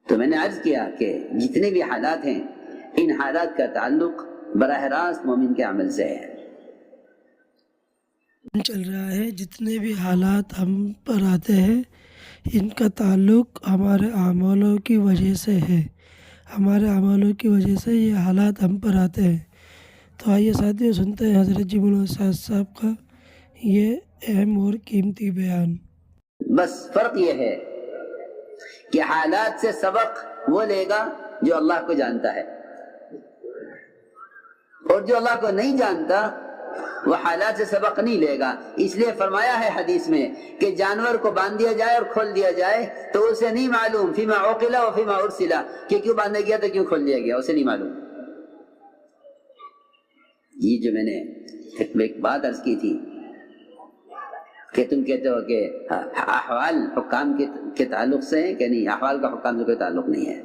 تو میں نے عرض کیا کہ جتنے بھی حالات ہیں ان حالات کا تعلق براہ راست مومن کے عمل سے ہے. چل رہا ہے جتنے بھی حالات ہم پر آتے ہیں ان کا تعلق ہمارے اعمالوں کی وجہ سے ہے. ہمارے اعمالوں کی وجہ سے یہ حالات ہم پر آتے ہیں. تو آئیے ساتھیو سنتے ہیں حضرت جی مولانا صاحب کا یہ اہم اور قیمتی بیان. بس فرق یہ ہے کہ حالات سے سبق وہ لے گا جو اللہ کو جانتا ہے، اور جو اللہ کو نہیں جانتا وہ حالات سے سبق نہیں لے گا. اس لیے فرمایا ہے حدیث میں کہ جانور کو باندھ دیا جائے اور کھول دیا جائے تو اسے نہیں معلوم فیما عقل و فیما ارسل کہ کیوں باندھا گیا تو کیوں کھول دیا گیا، اسے نہیں معلوم. یہ جو میں نے ایک بات عرض کی تھی کہ تم کہتے ہو کہ احوال حکام کے تعلق سے ہیں کہ نہیں، احوال کا حکام سے کوئی تعلق نہیں ہے.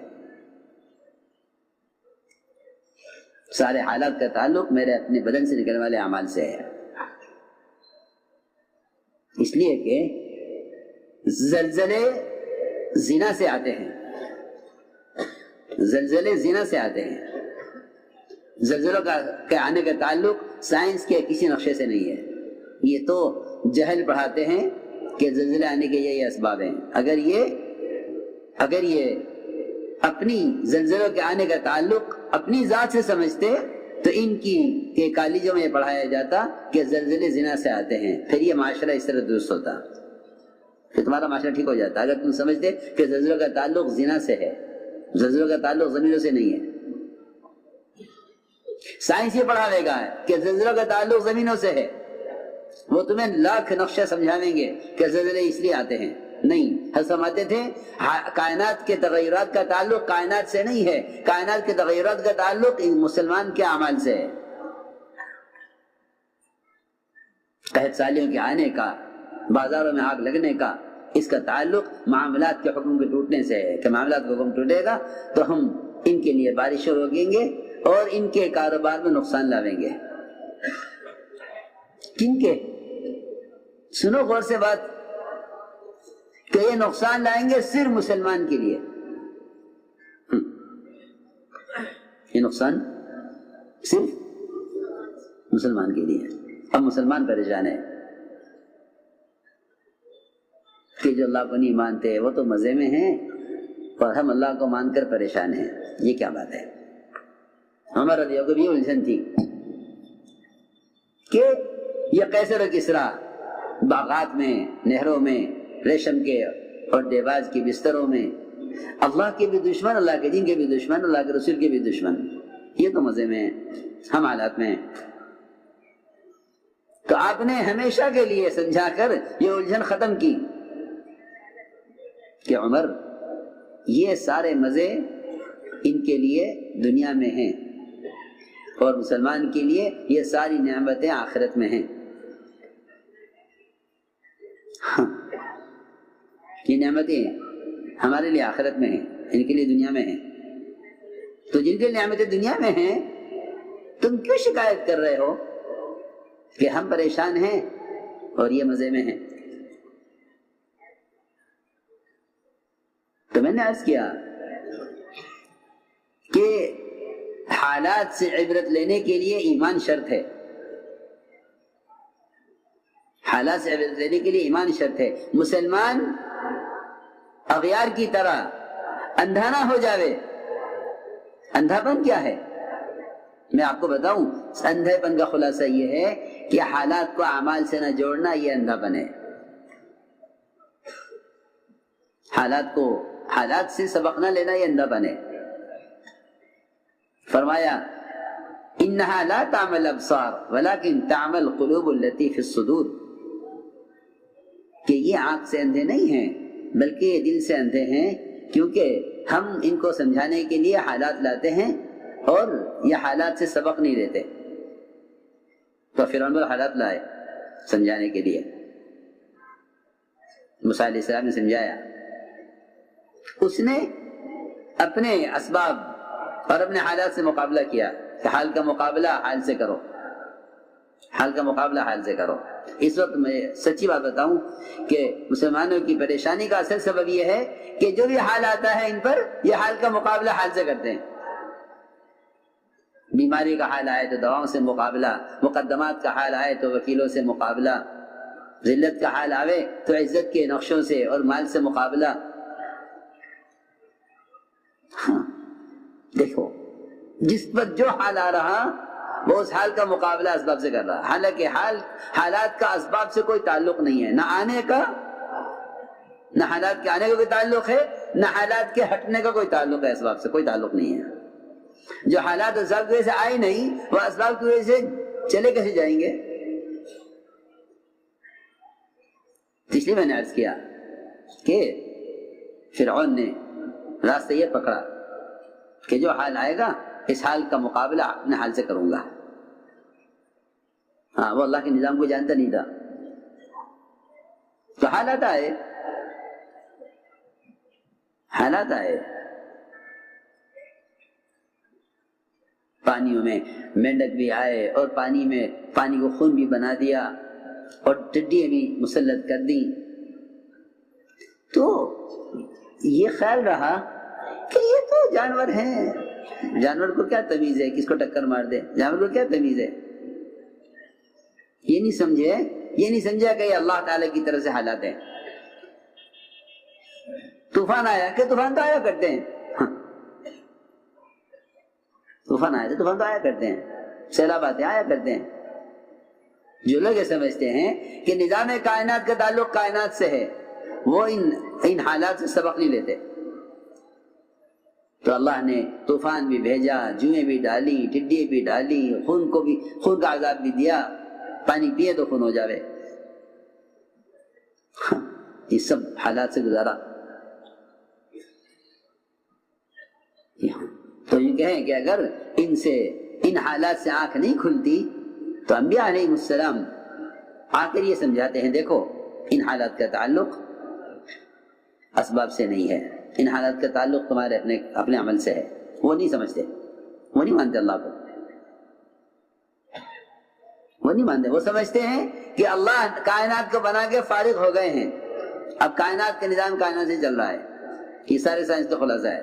سارے حالات کا تعلق میرے اپنے بدن سے نکلنے والے اعمال سے ہے. اس لیے کہ زلزلے زنا سے آتے ہیں، زلزلے زنا سے آتے ہیں. زلزلوں کے آنے کا تعلق سائنس کے کسی نقشے سے نہیں ہے. یہ تو جہل پڑھاتے ہیں کہ زلزلے آنے کے یہ اسباب ہیں. اگر یہ اپنی زلزلوں کے آنے کا تعلق اپنی ذات سے سمجھتے تو ان کی کالجوں میں یہ پڑھایا جاتا کہ زلزلے زنا سے آتے ہیں، پھر یہ معاشرہ اس طرح درست ہوتا، پھر تمہارا معاشرہ ٹھیک ہو جاتا. اگر تم سمجھتے کہ زلزلوں کا تعلق زنا سے ہے، زلزلوں کا تعلق زمینوں سے نہیں ہے. سائنس یہ پڑھا لے گا کہ زلزلوں کا تعلق زمینوں سے ہے، وہ تمہیں لاکھ نقشہ سمجھاویں گے کہ زلزلے اس لیے آتے ہیں. نہیں، حضرت فرماتے تھے کائنات کے تغیرات کا تعلق کائنات سے نہیں ہے، کائنات کے تغیرات کا تعلق مسلمان کے اعمال سے ہے. قحط سالیوں کے آنے کا، بازاروں میں آگ لگنے کا، اس کا تعلق معاملات کے حکم کے ٹوٹنے سے ہے کہ معاملات کا حکم ٹوٹے گا تو ہم ان کے لیے بارشیں روکیں گے اور ان کے کاروبار میں نقصان لاویں گے. کن کے؟ سنو غور سے بات کہ یہ نقصان لائیں گے صرف مسلمان کے لیے. یہ نقصان صرف مسلمان کے لیے. اب مسلمان پریشان ہے کہ جو اللہ کو نہیں مانتے وہ تو مزے میں ہیں اور ہم اللہ کو مان کر پریشان ہیں. یہ کیا بات ہے؟ عمر رضی اللہ عنہ کو بھی الجھن تھی کہ یہ قیصر و کسریٰ باغات میں، نہروں میں، ریشم کے اور دیباج کے بستروں میں، اللہ کے بھی دشمن، اللہ کے دین کے بھی دشمن، اللہ کے رسول کے بھی دشمن، یہ تو مزے میں ہیں، ہم حالات میں ہیں. تو آپ نے ہمیشہ کے لیے سمجھا کر یہ الجھن ختم کی کہ عمر یہ سارے مزے ان کے لیے دنیا میں ہیں اور مسلمان کے لیے یہ ساری نعمتیں آخرت میں ہیں. یہ نعمتیں ہمارے لیے آخرت میں ہیں، ان کے لیے دنیا میں ہیں. تو جن کے لیے نعمتیں دنیا میں ہیں تم کیوں شکایت کر رہے ہو کہ ہم پریشان ہیں اور یہ مزے میں ہیں؟ تو میں نے عرض کیا کہ حالات سے عبرت لینے کے لیے ایمان شرط ہے. حالات سے عبرت لینے کے لیے ایمان شرط ہے. مسلمان اغیار کی طرح اندھا نہ ہو جاوے. اندھا پن کیا ہے میں آپ کو بتاؤں. اندھے پن کا خلاصہ یہ ہے کہ حالات کو اعمال سے نہ جوڑنا، یہ اندھا پن ہے. حالات سے سبق نہ لینا، یہ اندھا پن ہے. فرمایا انہا لا تعمل ابصار ولکن تعمل قلوب التي في الصدور، کہ یہ آنکھ سے اندھے نہیں ہیں بلکہ یہ دل سے اندھے ہیں، کیونکہ ہم ان کو سمجھانے کے لیے حالات لاتے ہیں اور یہ حالات سے سبق نہیں لیتے. تو فرعون پر حالات لائے سمجھانے کے لیے، موسیٰ علیہ السلام نے سمجھایا. اس نے اپنے اسباب اور اپنے حالات سے مقابلہ کیا کہ حال کا مقابلہ حال سے کرو. حال کا مقابلہ حال سے کرو. اس وقت میں سچی بات بتاؤں کہ مسلمانوں کی پریشانی کا اصل سبب یہ ہے کہ جو بھی حال آتا ہے ان پر یہ حال کا مقابلہ حال سے کرتے ہیں. بیماری کا حال آئے تو دواؤں سے مقابلہ، مقدمات کا حال آئے تو وکیلوں سے مقابلہ، ذلت کا حال آوے تو عزت کے نقشوں سے اور مال سے مقابلہ. ہاں دیکھو جس پر جو حال آ رہا وہ اس حال کا مقابلہ اسباب سے کر رہا، حالانکہ حالات کا اسباب سے کوئی تعلق نہیں ہے، نہ آنے کا، نہ حالات کے آنے کا کوئی تعلق ہے، نہ حالات کے ہٹنے کا کوئی تعلق ہے. اسباب سے کوئی تعلق نہیں ہے. جو حالات اسباب کی وجہ سے آئے نہیں وہ اسباب کی وجہ سے چلے کیسے جائیں گے؟ اس لیے میں نے عرض کیا کہ فرعون نے راستہ یہ پکڑا کہ جو حال آئے گا اس حال کا مقابلہ اپنے حال سے کروں گا. ہاں وہ اللہ کے نظام کو جانتا نہیں تھا. تو حالات آئے پانیوں میں مینڈک بھی آئے اور پانی کو خون بھی بنا دیا اور ٹڈیاں بھی مسلط کر دی. تو یہ خیال رہا کہ یہ تو جانور ہیں، جانور کو کیا تمیز ہے کس کو ٹکر مار دے، جانور کو کیا تمیز ہے. یہ نہیں سمجھا کہ یہ اللہ تعالی کی طرف سے حالات ہیں. طوفان آیا کہ طوفان تو آیا کرتے ہیں، طوفان آیا تو آیا کرتے ہیں، سیلاب آتے آیا کرتے ہیں. جو لوگ یہ سمجھتے ہیں کہ نظام کائنات کا تعلق کائنات سے ہے وہ ان حالات سے سبق نہیں لیتے. تو اللہ نے طوفان بھی بھیجا، جوئیں بھی ڈالی، ٹڈی بھی ڈالی، خون کا عذاب بھی دیا، پانی پیے تو خون ہو جاوے. یہ سب حالات سے گزارا. تو یہ کہیں کہ اگر ان حالات سے آنکھ نہیں کھلتی تو انبیاء علیہ السلام آ کر یہ سمجھاتے ہیں دیکھو ان حالات کا تعلق اسباب سے نہیں ہے، ان حالات کا تعلق تمہارے اپنے عمل سے ہے. وہ نہیں سمجھتے، وہ نہیں مانتے اللہ کو، وہ نہیں مانتے. وہ سمجھتے ہیں کہ اللہ کائنات کو بنا کے فارغ ہو گئے ہیں، اب کائنات کا نظام کائنات سے چل رہا ہے. یہ سارے سائنس تو خلاصہ ہے.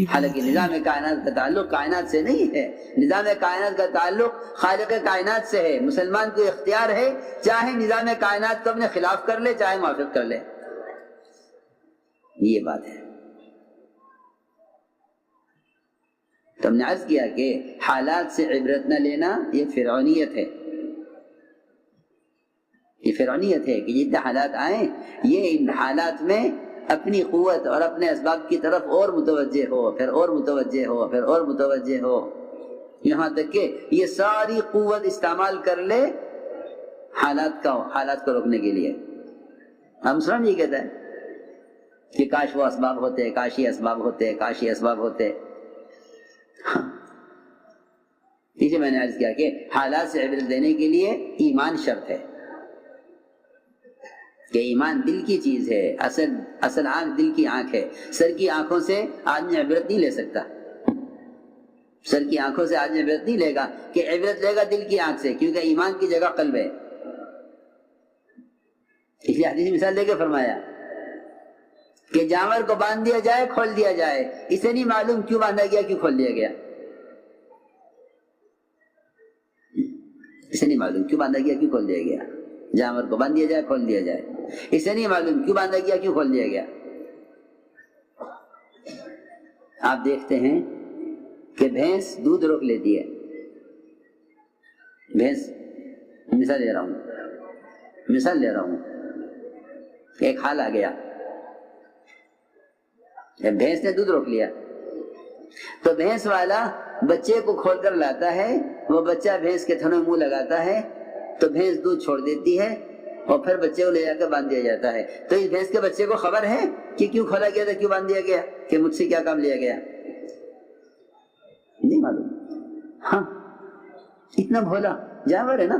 حالانکہ نظام کائنات کا تعلق کائنات سے نہیں ہے، نظام کائنات کا تعلق خالق کائنات سے ہے. مسلمان کو اختیار ہے چاہے نظام کائنات کو اپنے خلاف کر لے چاہے موافق کر لے. یہ بات ہے. تو ہم نے عرض کیا کہ حالات سے عبرت نہ لینا یہ فرعونیت ہے. یہ فرعونیت ہے کہ جتنے حالات آئیں یہ ان حالات میں اپنی قوت اور اپنے اسباب کی طرف اور متوجہ ہو، پھر اور متوجہ ہو، پھر اور متوجہ ہو، یہاں تک کہ یہ ساری قوت استعمال کر لے حالات کو روکنے کے لیے. ہم سن یہ کہتا ہے کہ کاش وہ اسباب ہوتے، کاش یہ اسباب ہوتے، کاش یہ اسباب ہوتے. اسے میں نے عرض کیا کہ حالات سے عبرت دینے کے لیے ایمان شرط ہے کہ ایمان دل کی چیز ہے. اصل آنکھ دل کی آنکھ ہے. سر کی آنکھوں سے آدمی عبرت نہیں لے سکتا. سر کی آنکھوں سے آدمی عبرت نہیں لے گا کہ عبرت لے گا دل کی آنکھ سے، کیونکہ ایمان کی جگہ قلب ہے. اس لیے حدیث مثال دے کے فرمایا کہ جانور کو باندھ دیا جائے کھول دیا جائے، اسے نہیں معلوم کیوں باندھا گیا کیوں کھول دیا گیا. اسے نہیں معلوم کیوں باندھا گیا کیوں کھول دیا گیا. جانور کو باندھ دیا جائے کھول دیا جائے، اسے نہیں معلوم کیوں باندھا گیا کیوں کھول دیا گیا. آپ دیکھتے ہیں کہ بھینس دودھ روک لیتی ہے. بھینس مثال لے رہا ہوں ایک حال آ گیا، بھینس نے دودھ روک لیا تو بھینس والا بچے کو کھول کر لاتا ہے، وہ بچہ بھینس کے تھنوں منہ لگاتا ہے تو بھینس دودھ چھوڑ دیتی ہے اور پھر بچے کو لے جا کر باندھ دیا جاتا ہے. تو اس بھینس کے بچے کو خبر ہے کہ کیوں کھولا گیا تھا، کیوں باندھ دیا گیا، کہ مجھ سے کیا کام لیا گیا؟ نہیں معلوم. ہاں اتنا بھولا جانور ہے نا.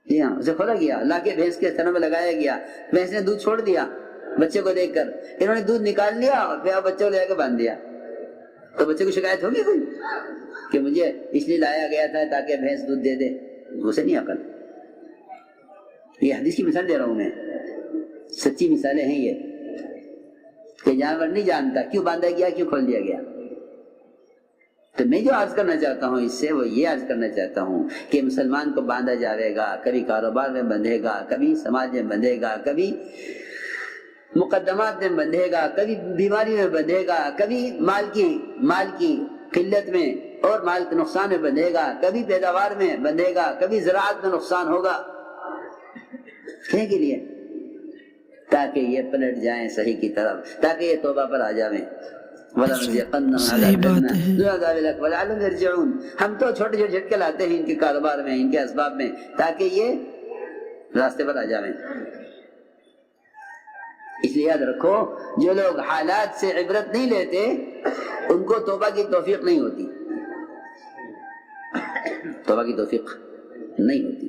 جی ہاں، اسے کھولا گیا، لا کے بھینس کے تھنوں میں لگایا گیا، بھینس نے دودھ چھوڑ دیا بچے کو دیکھ کر. انہوں نے دودھ نکال لیا اور پھر بچے کو لے جا کے باندھ دیا. تو بچے کو شکایت ہوگی کوئی؟ کہ مجھے اس لیے لایا گیا تھا تاکہ بھینس دودھ دے دے، اسے نہیں عقل۔ یہ حدیث کی مثال دے رہا ہوں میں، سچی مثالیں ہیں یہ، کہ جانور نہیں جانتا کیوں باندھا گیا، کیوں کھول دیا گیا۔ تو میں جو عرض کرنا چاہتا ہوں اس سے وہ یہ عرض کرنا چاہتا ہوں کہ مسلمان کو باندھا جاوے گا، کبھی کاروبار میں بندھے گا، کبھی سماج میں بندھے گا، کبھی مقدمات میں بندھے گا، کبھی بیماری میں بندھے گا، کبھی مال کی قلت میں اور مال کے نقصان میں بندھے گا، کبھی پیداوار میں بندھے گا، کبھی زراعت میں نقصان ہوگا، کہنے کے لیے تاکہ یہ پلٹ جائیں صحیح کی طرف، تاکہ یہ توبہ پر آ جائیں۔ صحیح بات ہے۔ ہم تو چھوٹے چھوٹے جھٹکے لاتے ہیں ان کے کاروبار میں، ان کے اسباب میں، تاکہ یہ راستے پر آ جائیں۔ اس لیے یاد رکھو، جو لوگ حالات سے عبرت نہیں لیتے ان کو توبہ کی توفیق نہیں ہوتی، توبہ کی توفیق نہیں ہوتی،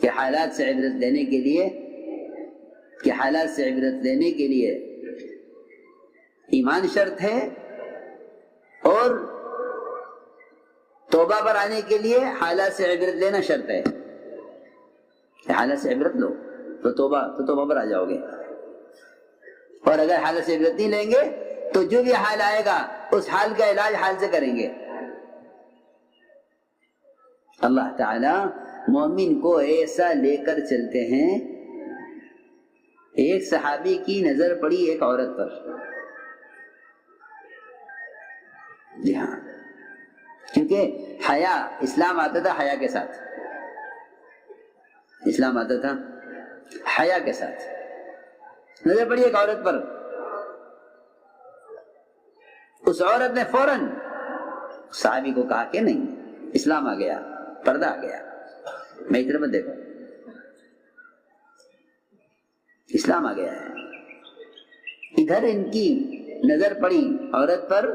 کہ حالات سے عبرت لینے کے لیے ایمان شرط ہے، اور توبہ پر آنے کے لیے حالات سے عبرت لینا شرط ہے۔ کہ حالات سے عبرت لو تو توبہ پر آ جاؤ گے، اور اگر حالت سے عبرت نہیں لیں گے تو جو بھی حال آئے گا اس حال کا علاج حال سے کریں گے۔ اللہ تعالی مومن کو ایسا لے کر چلتے ہیں۔ ایک صحابی کی نظر پڑی ایک عورت پر، جی ہاں، کیونکہ حیا، اسلام آتا تھا حیا کے ساتھ، اسلام آتا تھا حیا کے ساتھ۔ نظر پڑی ایک عورت پر، اس عورت نے فوراً صحابی کو کہا کہ نہیں، اسلام آ گیا، پردہ آ گیا، میں ادھر مت دیکھو، اسلام آ گیا ہے۔ ادھر ان کی نظر پڑی عورت پر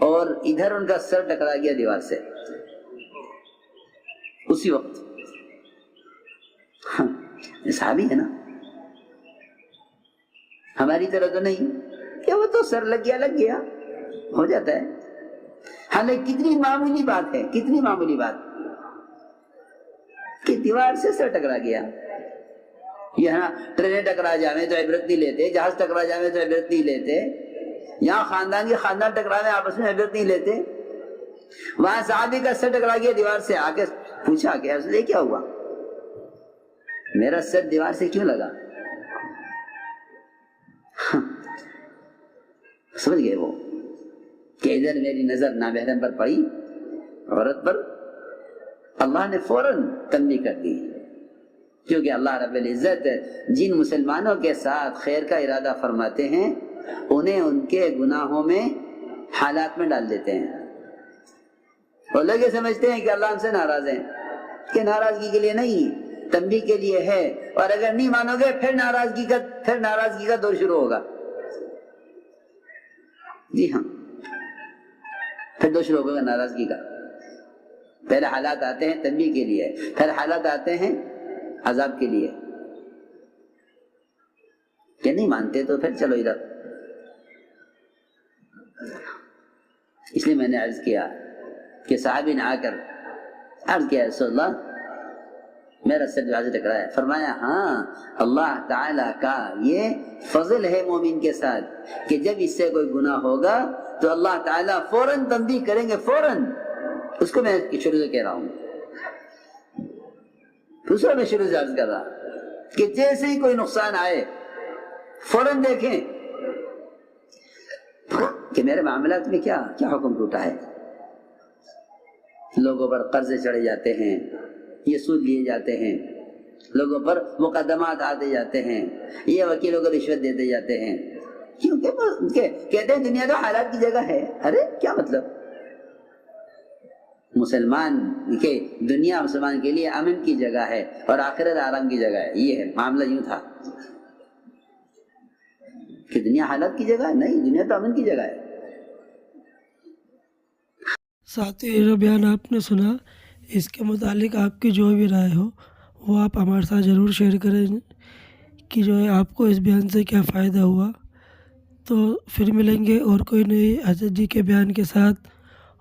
اور ادھر ان کا سر ٹکرا گیا دیوار سے اسی وقت۔ صحابی ہے نا، ہماری طرح تو نہیں کہ وہ تو سر لگ گیا ہو جاتا ہے۔ حالانکہ کتنی معمولی بات ہے، کتنی معمولی بات کہ دیوار سے سر ٹکرا گیا۔ یہاں ٹرینیں ٹکرا جاویں تو عبرت نہیں لیتے، جہاز ٹکرا جاویں تو عبرت نہیں لیتے، یہاں خاندان ٹکراویں آپس میں عبرت نہیں لیتے۔ وہاں صحابی کا سر ٹکرا گیا دیوار سے، آ کے پوچھا کہ یہ کیا ہوا، میرا سر دیوار سے کیوں لگا؟ سمجھ گئے وہ کہ ادھر میری نظر نامحرم پر پڑی، عورت پر، اللہ نے فوراً تنبیہ کر دی، کیونکہ اللہ رب العزت جن مسلمانوں کے ساتھ خیر کا ارادہ فرماتے ہیں انہیں ان کے گناہوں میں، حالات میں ڈال دیتے ہیں۔ اور لوگ یہ سمجھتے ہیں کہ اللہ ہم سے ناراض ہیں، کہ ناراضگی کے لیے نہیں، تنبیہ کے لیے ہے، اور اگر نہیں مانو گے پھر ناراضگی کا دور شروع ہوگا۔ جی ہاں، پھر دور شروع ہوگا ناراضگی کا۔ پہلے حالات آتے ہیں تنبیہ کے لیے، پھر حالات آتے ہیں عذاب کے لیے، کہ نہیں مانتے تو پھر چلو ادھر۔ اس لیے میں نے عرض کیا کہ صحابی نے آ کر عرض کیا، رسول اللہ میرا سر جو حاضر ٹکرایا، فرمایا ہاں اللہ تعالی کا یہ فضل ہے مومن کے ساتھ کہ جب اس سے کوئی گناہ ہوگا تو اللہ تعالیٰ فوراً تنبیہ کریں گے، فوراً۔ اس کو میں شروع سے کہہ رہا ہوں، دوسرا میں شروع سے عرض کر رہا کہ جیسے ہی کوئی نقصان آئے فوراً دیکھیں کہ میرے معاملات میں کیا حکم ٹوٹا ہے۔ لوگوں پر قرضے چڑھے جاتے ہیں، یہ سود لیے جاتے ہیں، لوگوں پر مقدمات آتے جاتے ہیں، یہ وکیلوں کو رشوت دیتے جاتے ہیں، کیونکہ کہتے ہیں دنیا تو حالات کی جگہ ہے۔ ارے کیا مطلب؟ مسلمان کے دنیا مسلمان کے لیے امن کی جگہ ہے اور آخرت آرام کی جگہ ہے۔ یہ ہے معاملہ، یوں تھا کہ دنیا حالات کی جگہ ہے، نہیں، دنیا تو امن کی جگہ ہے۔ ساتھی یہ بیان آپ نے سنا، اس کے متعلق آپ کی جو بھی رائے ہو وہ آپ ہمارے ساتھ ضرور شیئر کریں کہ جو ہے آپ کو اس بیان سے کیا فائدہ ہوا۔ تو پھر ملیں گے اور کوئی نئی حضرت جی کے بیان کے ساتھ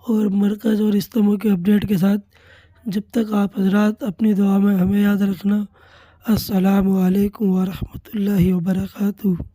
اور مرکز اور اجتماع کے اپڈیٹ کے ساتھ۔ جب تک آپ حضرات اپنی دعا میں ہمیں یاد رکھنا۔ السلام علیکم ورحمۃ اللہ وبرکاتہ۔